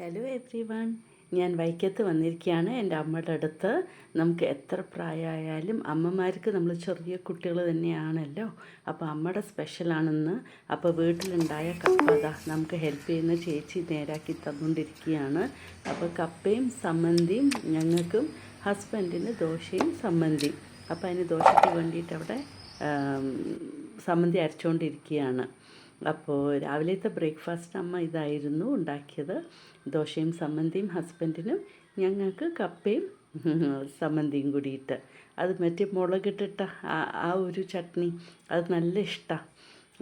Hello every one, ഞാൻ വൈക്കത്ത് വന്നിരിക്കുകയാണ് എൻ്റെ അമ്മയുടെ അടുത്ത്. നമുക്ക് എത്ര പ്രായമായാലും അമ്മമാർക്ക് നമ്മൾ ചെറിയ കുട്ടികൾ തന്നെയാണല്ലോ. അപ്പോൾ അമ്മയുടെ സ്പെഷ്യലാണെന്ന്. അപ്പോൾ വീട്ടിലുണ്ടായ കപ്പ നമുക്ക് ഹെൽപ്പ് ചെയ്യുന്ന ചേച്ചി നേരാക്കി തന്നുകൊണ്ടിരിക്കുകയാണ്. അപ്പോൾ കപ്പയും സമ്മന്തിയും ഞങ്ങൾക്കും ഹസ്ബൻഡിന് ദോശയും സമ്മന്തിയും. അപ്പോൾ അതിന് ദോശയ്ക്ക് വേണ്ടിയിട്ട് അവിടെ സമ്മന്തി അരച്ചുകൊണ്ടിരിക്കുകയാണ്. അപ്പോൾ രാവിലത്തെ ബ്രേക്ക്ഫാസ്റ്റ് അമ്മ ഇതായിരുന്നു ഉണ്ടാക്കിയത്, ദോശയും സമ്മന്തിയും. ഹസ്ബൻഡിനും ഞങ്ങൾക്ക് കപ്പയും സമ്മന്തിയും കൂടിയിട്ട്, അത് മറ്റേ മുളകിട്ടിട്ട ആ ഒരു ചട്നി, അത് നല്ല ഇഷ്ടമാണ്.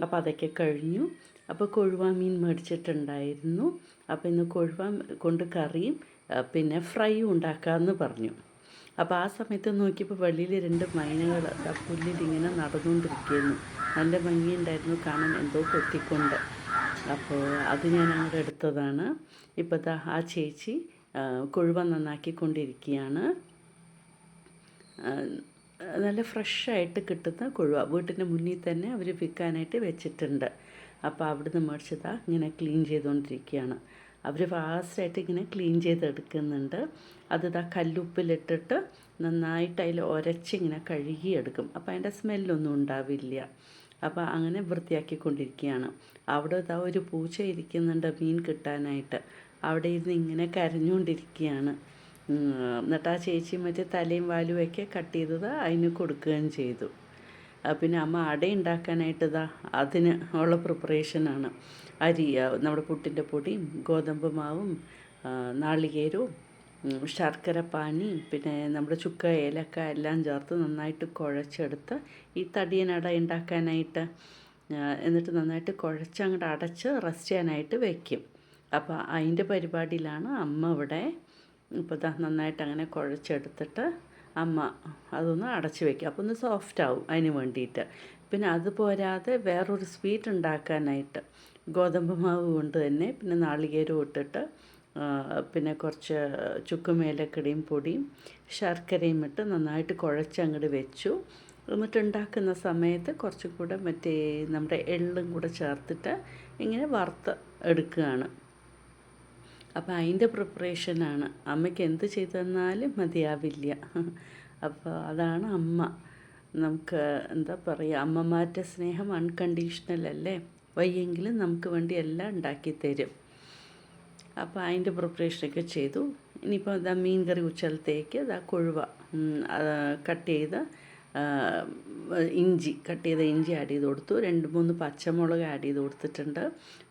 അപ്പോൾ അതൊക്കെ കഴിഞ്ഞു. അപ്പോൾ കൊഴുവ മീൻ മേടിച്ചിട്ടുണ്ടായിരുന്നു. അപ്പോൾ ഇന്ന് കൊഴുവ കൊണ്ട് കറിയും പിന്നെ ഫ്രൈയും ഉണ്ടാക്കാമെന്ന് പറഞ്ഞു. അപ്പോൾ ആ സമയത്ത് നോക്കിയപ്പോൾ വെളിയിൽ 2 മൈനകൾ പുല്ലിലിങ്ങനെ നടന്നുകൊണ്ടിരിക്കുകയായിരുന്നു. നല്ല ഭംഗിയുണ്ടായിരുന്നു കാണാൻ, എന്തോ കൊത്തിക്കൊണ്ട്. അപ്പോൾ അത് ഞാൻ അങ്ങോട്ട് എടുത്തതാണ്. ഇപ്പോൾ ആ ചേച്ചി കൊഴുവ നന്നാക്കിക്കൊണ്ടിരിക്കുകയാണ്. നല്ല ഫ്രഷായിട്ട് കിട്ടുന്ന കൊഴുവ വീട്ടിൻ്റെ മുന്നിൽ തന്നെ അവർ വിൽക്കാനായിട്ട് വെച്ചിട്ടുണ്ട്. അപ്പോൾ അവിടുന്ന് മേടിച്ചതാ ഇങ്ങനെ ക്ലീൻ ചെയ്തുകൊണ്ടിരിക്കുകയാണ്. അവർ ഫാസ്റ്റായിട്ട് ഇങ്ങനെ ക്ലീൻ ചെയ്തെടുക്കുന്നുണ്ട്. അത് കല്ലുപ്പിലിട്ടിട്ട് നന്നായിട്ട് അതിൽ ഉരച്ചിങ്ങനെ കഴുകിയെടുക്കും. അപ്പോൾ അതിൻ്റെ സ്മെല്ലൊന്നും ഉണ്ടാവില്ല. അപ്പോൾ അങ്ങനെ വൃത്തിയാക്കിക്കൊണ്ടിരിക്കുകയാണ്. അവിടെ ഒരു പൂച്ച ഇരിക്കുന്നുണ്ട് മീൻ കിട്ടാനായിട്ട്. അവിടെ ഇരുന്ന് ഇങ്ങനെ കരഞ്ഞുകൊണ്ടിരിക്കുകയാണ്. എന്നിട്ട് ആ ചേച്ചി മറ്റേ തലയും വാലുമൊക്കെ കട്ട് ചെയ്തത് അതിന് കൊടുക്കുകയും ചെയ്തു. പിന്നെ അമ്മ അട ഉണ്ടാക്കാനായിട്ട് അതിന് ഉള്ള പ്രിപ്പറേഷനാണ്. അരി, നമ്മുടെ പുട്ടിൻ്റെ പൊടിയും ഗോതമ്പ് മാവും നാളികേരവും ശർക്കര പാനിയും പിന്നെ നമ്മുടെ ചുക്ക, ഏലക്ക എല്ലാം ചേർത്ത് നന്നായിട്ട് കുഴച്ചെടുത്ത് ഈ തടിയനട ഉണ്ടാക്കാനായിട്ട്, എന്നിട്ട് നന്നായിട്ട് കുഴച്ചങ്ങോട്ട് അടച്ച് റെസ്റ്റ് ചെയ്യാനായിട്ട് വയ്ക്കും. അപ്പോൾ അതിൻ്റെ പരിപാടിയിലാണ് അമ്മ ഇവിടെ. ഇപ്പോൾ നന്നായിട്ട് അങ്ങനെ കുഴച്ചെടുത്തിട്ട് അമ്മ അതൊന്ന് അടച്ച് വയ്ക്കും. അപ്പോൾ ഒന്ന് സോഫ്റ്റ് ആവും അതിന് വേണ്ടിയിട്ട്. പിന്നെ അത് പോരാതെ വേറൊരു സ്വീറ്റ് ഉണ്ടാക്കാനായിട്ട് ഗോതമ്പ് മാവ് കൊണ്ട് തന്നെ പിന്നെ നാളികേരം ഇട്ടിട്ട് പിന്നെ കുറച്ച് ചുക്കും ഏലക്കടയും പൊടിയും ശർക്കരയും ഇട്ട് നന്നായിട്ട് കുഴച്ചങ്ങോട്ട് വെച്ചു. എന്നിട്ട് ഉണ്ടാക്കുന്ന സമയത്ത് കുറച്ചും കൂടെ മറ്റേ നമ്മുടെ എള്ളും കൂടെ ചേർത്തിട്ട് ഇങ്ങനെ വറുത്ത് എടുക്കുകയാണ്. അപ്പോൾ അതിൻ്റെ പ്രിപ്പറേഷനാണ്. അമ്മയ്ക്ക് എന്ത് ചെയ്തു തന്നാലും മതിയാവില്ല. അപ്പോൾ അതാണ് അമ്മ. നമുക്ക് എന്താ പറയുക, അമ്മമാരുടെ സ്നേഹം അൺകണ്ടീഷണൽ അല്ലേ. വയ്യെങ്കിലും നമുക്ക് വേണ്ടി എല്ലാം ഉണ്ടാക്കി തരും. അപ്പോൾ അതിൻ്റെ പ്രിപ്പറേഷനൊക്കെ ചെയ്തു. ഇനിയിപ്പോൾ മീൻ കറി ഉച്ചലത്തേക്ക് കൊഴുവ കട്ട് ചെയ്ത കട്ട് ചെയ്ത ഇഞ്ചി ആഡ് ചെയ്ത് കൊടുത്തു. 2-3 പച്ചമുളക് ആഡ് ചെയ്ത് കൊടുത്തിട്ടുണ്ട്.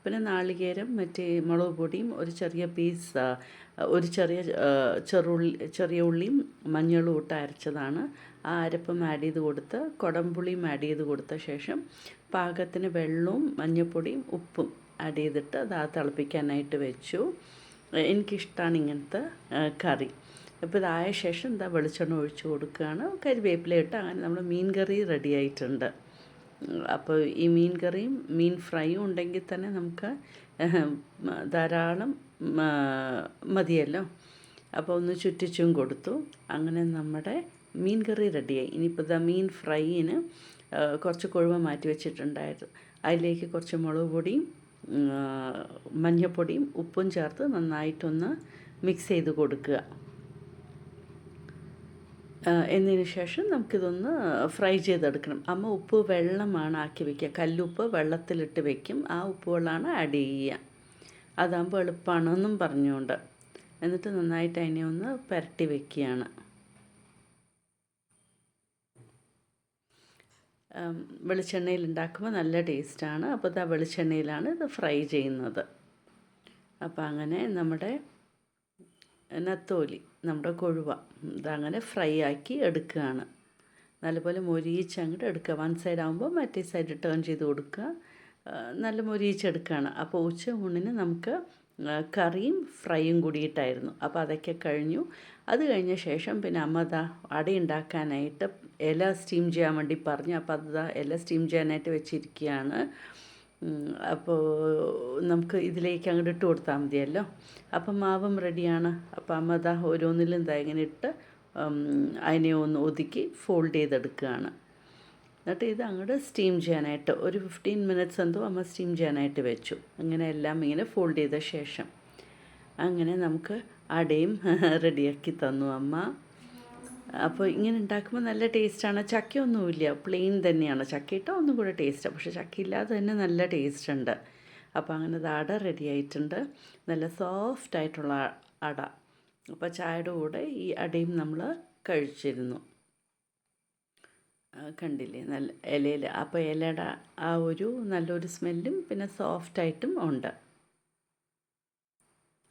പിന്നെ നാളികേരം, മറ്റേ മുളക് പൊടിയും ഒരു ചെറിയ പീസ്, ഒരു ചെറിയ ഉള്ളിയും മഞ്ഞളും ഇട്ട് അരച്ചതാണ്. ആ അരപ്പം ആഡ് ചെയ്ത് കൊടുത്ത് കുടംപുളിയും ആഡ് ചെയ്ത് കൊടുത്ത ശേഷം പാകത്തിന് വെള്ളവും മഞ്ഞൾപ്പൊടിയും ഉപ്പും ആഡ് ചെയ്തിട്ട് അത് തിളപ്പിക്കാനായിട്ട് വെച്ചു. എനിക്കിഷ്ടമാണ് ഇങ്ങനത്തെ കറി. അപ്പോൾ ഇതായ ശേഷം വെളിച്ചെണ്ണ ഒഴിച്ച് കൊടുക്കുകയാണ്. കരിവേപ്പില ഇട്ട് അങ്ങനെ നമ്മൾ മീൻ കറി റെഡി ആയിട്ടുണ്ട്. അപ്പോൾ ഈ മീൻ കറിയും മീൻ ഫ്രൈയും ഉണ്ടെങ്കിൽ തന്നെ നമുക്ക് ധാരാളം മതിയല്ലോ. അപ്പോൾ ഒന്ന് ചുറ്റിച്ചും കൊടുത്തു. അങ്ങനെ നമ്മുടെ മീൻ കറി റെഡിയായി. ഇനിയിപ്പോൾ മീൻ ഫ്രൈയിന് കുറച്ച് കൊഴുവ മാറ്റി വെച്ചിട്ടുണ്ടായിരുന്നു. അതിലേക്ക് കുറച്ച് മുളക് പൊടിയും മഞ്ഞൾപ്പൊടിയും ഉപ്പും ചേർത്ത് നന്നായിട്ടൊന്ന് മിക്സ് ചെയ്ത് കൊടുക്കുക. എന്നതിന് ശേഷം നമുക്കിതൊന്ന് ഫ്രൈ ചെയ്തെടുക്കണം. അമ്മ ഉപ്പ് വെള്ളമാണ് ആക്കി വയ്ക്കുക. കല്ലുപ്പ് വെള്ളത്തിലിട്ട് വയ്ക്കും. ആ ഉപ്പ് വെള്ളമാണ് ആഡ് ചെയ്യുക. അതാകുമ്പോൾ എളുപ്പമാണെന്നും പറഞ്ഞുകൊണ്ട്. എന്നിട്ട് നന്നായിട്ട് അതിനെ ഒന്ന് പുരട്ടി വയ്ക്കുകയാണ്. വെളിച്ചെണ്ണയിൽ ഉണ്ടാക്കുമ്പോൾ നല്ല ടേസ്റ്റാണ്. അപ്പോൾ വെളിച്ചെണ്ണയിലാണ് ഇത് ഫ്രൈ ചെയ്യുന്നത്. അപ്പോൾ അങ്ങനെ നമ്മുടെ നത്തോലി, നമ്മുടെ കൊഴുവ ഇതങ്ങനെ ഫ്രൈ ആക്കി എടുക്കുകയാണ്. നല്ലപോലെ മൊരിയിച്ച് അങ്ങോട്ട് എടുക്കുക. 1 സൈഡ് ആകുമ്പോൾ മറ്റേ സൈഡ് ടേൺ ചെയ്ത് കൊടുക്കുക. നല്ല മൊരിയിച്ചെടുക്കുകയാണ്. അപ്പോൾ ഉച്ച ഊണിന് നമുക്ക് കറിയും ഫ്രൈയും കൂടിയിട്ടായിരുന്നു. അപ്പോൾ അതൊക്കെ കഴിഞ്ഞു. അത് കഴിഞ്ഞ ശേഷം പിന്നെ അമ്മ അട ഉണ്ടാക്കാനായിട്ട് ഇല സ്റ്റീം ചെയ്യാൻ വേണ്ടി പറഞ്ഞു. അപ്പോൾ ഇല സ്റ്റീം ചെയ്യാനായിട്ട് വെച്ചിരിക്കുകയാണ്. അപ്പോൾ നമുക്ക് ഇതിലേക്ക് അങ്ങോട്ട് ഇട്ട് കൊടുത്താൽ മതിയല്ലോ. അപ്പം മാവും റെഡിയാണ്. അപ്പോൾ അമ്മ ഓരോന്നിലും ഇങ്ങനെ ഇട്ട് അതിനെ ഒന്ന് ഒതുക്കി ഫോൾഡ് ചെയ്തെടുക്കുകയാണ്. എന്നിട്ട് ഇത് അങ്ങോട്ട് സ്റ്റീം ചെയ്യാനായിട്ട് ഒരു 15 മിനിറ്റ്സ് എന്തോ അമ്മ സ്റ്റീം ചെയ്യാനായിട്ട് വെച്ചു. ഇങ്ങനെ എല്ലാം ഇങ്ങനെ ഫോൾഡ് ചെയ്ത ശേഷം അങ്ങനെ നമുക്ക് അടയും റെഡിയാക്കി തന്നു അമ്മ. അപ്പോൾ ഇങ്ങനെ ഉണ്ടാക്കുമ്പോൾ നല്ല ടേസ്റ്റാണ്. ചക്കയൊന്നുമില്ല, പ്ലെയിൻ തന്നെയാണ്. ചക്ക ഇട്ടാൽ ഒന്നും കൂടെ ടേസ്റ്റാണ്, പക്ഷേ ചക്കയില്ലാതെ തന്നെ നല്ല ടേസ്റ്റ് ഉണ്ട്. അപ്പോൾ അങ്ങനെ അട റെഡി ആയിട്ടുണ്ട്, നല്ല സോഫ്റ്റായിട്ടുള്ള അട. അപ്പോൾ ചായയുടെ കൂടെ ഈ അടയും നമ്മൾ കഴിച്ചിരുന്നു. കണ്ടില്ലേ, നല്ല ഇലയിൽ. അപ്പോൾ ഇലയുടെ ആ ഒരു നല്ലൊരു സ്മെല്ലും പിന്നെ സോഫ്റ്റായിട്ടും ഉണ്ട്.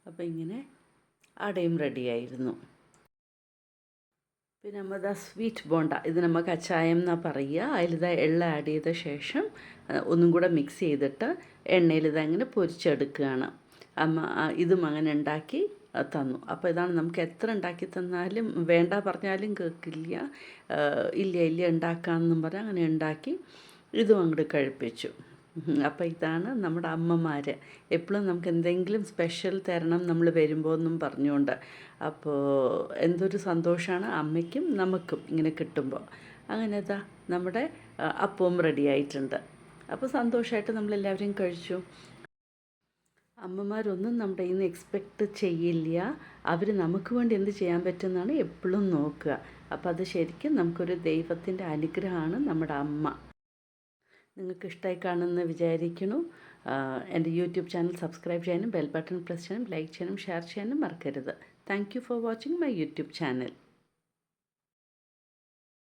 അപ്പോൾ ഇങ്ങനെ അടയും റെഡിയായിരുന്നു. പിന്നെ നമ്മൾ സ്വീറ്റ് ബോണ്ട, ഇത് നമ്മൾ കച്ചായം എന്നാണ് പറയുക. അതിലിത് എള്ള ആഡ് ചെയ്ത ശേഷം ഒന്നും കൂടെ മിക്സ് ചെയ്തിട്ട് എണ്ണയിൽ ഇതങ്ങനെ പൊരിച്ചെടുക്കുകയാണ് അമ്മ. ഇതും അങ്ങനെ ഉണ്ടാക്കി തന്നു. അപ്പോൾ ഇതാണ്, നമുക്ക് എത്ര ഉണ്ടാക്കി തന്നാലും വേണ്ട പറഞ്ഞാലും കേൾക്കില്ല. ഇല്ല ഇല്ല ഉണ്ടാക്കാമെന്നും പറഞ്ഞ് അങ്ങനെ ഉണ്ടാക്കി ഇതും അങ്ങോട്ട് കഴിപ്പിച്ചു. അപ്പോൾ ഇതാണ് നമ്മുടെ അമ്മമാർ. എപ്പോഴും നമുക്ക് എന്തെങ്കിലും സ്പെഷ്യൽ തരണം നമ്മൾ വരുമ്പോൾ എന്നും പറഞ്ഞുകൊണ്ട്. അപ്പോൾ എന്തൊരു സന്തോഷമാണ് അമ്മയ്ക്കും നമുക്കും ഇങ്ങനെ കിട്ടുമ്പോൾ. അങ്ങനെ ഇതാ നമ്മുടെ അപ്പവും റെഡി ആയിട്ടുണ്ട്. അപ്പോൾ സന്തോഷമായിട്ട് നമ്മളെല്ലാവരും കഴിച്ചു. അമ്മമാരൊന്നും നമ്മുടെ ഇന്ന് എക്സ്പെക്റ്റ് ചെയ്യില്ല. അവർ നമുക്ക് വേണ്ടി എന്ത് ചെയ്യാൻ പറ്റുമെന്നാണ് എപ്പോഴും നോക്കുക. അപ്പോൾ അത് ശരിക്കും നമുക്കൊരു ദൈവത്തിൻ്റെ അനുഗ്രഹമാണ് നമ്മുടെ അമ്മ. നിങ്ങൾക്ക് ഇഷ്ടമായി കാണുമെന്ന് വിചാരിക്കുന്നു. എൻ്റെ യൂട്യൂബ് ചാനൽ സബ്സ്ക്രൈബ് ചെയ്യാനും ബെൽ ബട്ടൺ പ്രസ് ചെയ്യാനും ലൈക്ക് ചെയ്യാനും ഷെയർ ചെയ്യാനും മറക്കരുത്. Thank you for watching my YouTube channel.